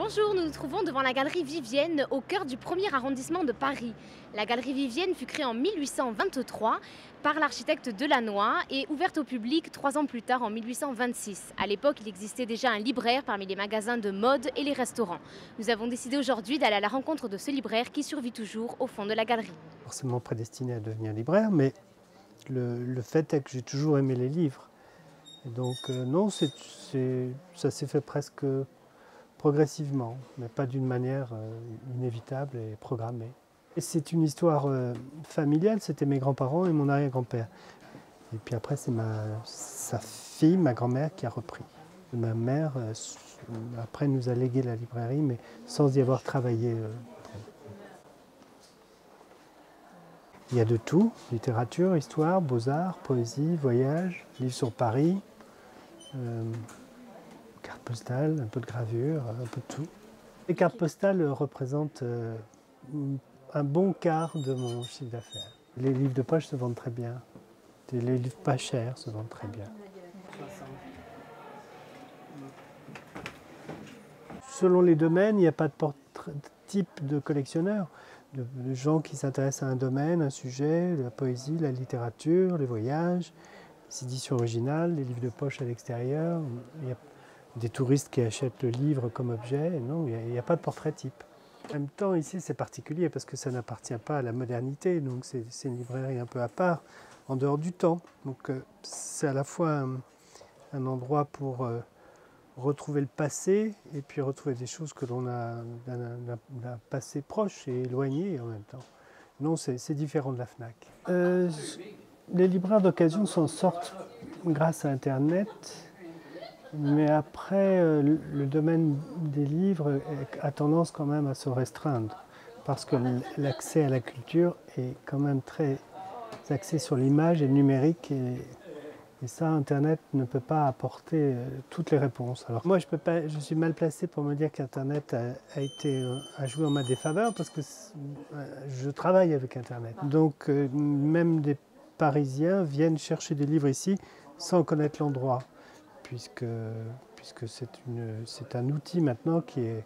Bonjour, nous nous trouvons devant la galerie Vivienne au cœur du premier arrondissement de Paris. La galerie Vivienne fut créée en 1823 par l'architecte Delannoy et ouverte au public 3 ans plus tard en 1826. À l'époque, il existait déjà un libraire parmi les magasins de mode et les restaurants. Nous avons décidé aujourd'hui d'aller à la rencontre de ce libraire qui survit toujours au fond de la galerie. Forcément prédestiné à devenir libraire, mais le fait est que j'ai toujours aimé les livres. Et donc non, ça s'est fait presque progressivement, mais pas d'une manière inévitable et programmée. Et c'est une histoire familiale, c'était mes grands-parents et mon arrière-grand-père. Et puis après, c'est sa fille, ma grand-mère, qui a repris. Ma mère, après, nous a légué la librairie, mais sans y avoir travaillé. Il y a de tout, littérature, histoire, beaux-arts, poésie, voyage, livres sur Paris, cartes postales, un peu de gravure, un peu de tout. Les cartes postales représentent un bon quart de mon chiffre d'affaires. Les livres de poche se vendent très bien. Les livres pas chers se vendent très bien. Selon les domaines, il n'y a pas de type de collectionneur. De gens qui s'intéressent à un domaine, un sujet, la poésie, la littérature, les voyages, les éditions originales, les livres de poche à l'extérieur. Il y a des touristes qui achètent le livre comme objet. Non, il n'y a pas de portrait type. En même temps, ici, c'est particulier parce que ça n'appartient pas à la modernité. Donc, c'est une librairie un peu à part, en dehors du temps. Donc, c'est à la fois un endroit pour retrouver le passé et puis retrouver des choses que l'on a d'un passé proche et éloigné en même temps. Non, c'est différent de la FNAC. Les libraires d'occasion s'en sortent grâce à Internet, mais après, le domaine des livres a tendance quand même à se restreindre parce que l'accès à la culture est quand même très axé sur l'image et le numérique. Et ça, Internet ne peut pas apporter toutes les réponses. Alors moi, je suis mal placé pour me dire qu'Internet a joué en ma défaveur parce que je travaille avec Internet. Donc même des Parisiens viennent chercher des livres ici sans connaître l'endroit, puisque c'est un outil maintenant qui est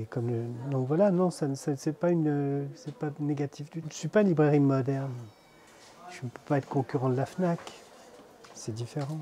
comme le... Donc voilà, non, c'est pas négatif. Je ne suis pas une librairie moderne. Je ne peux pas être concurrent de la FNAC. C'est différent.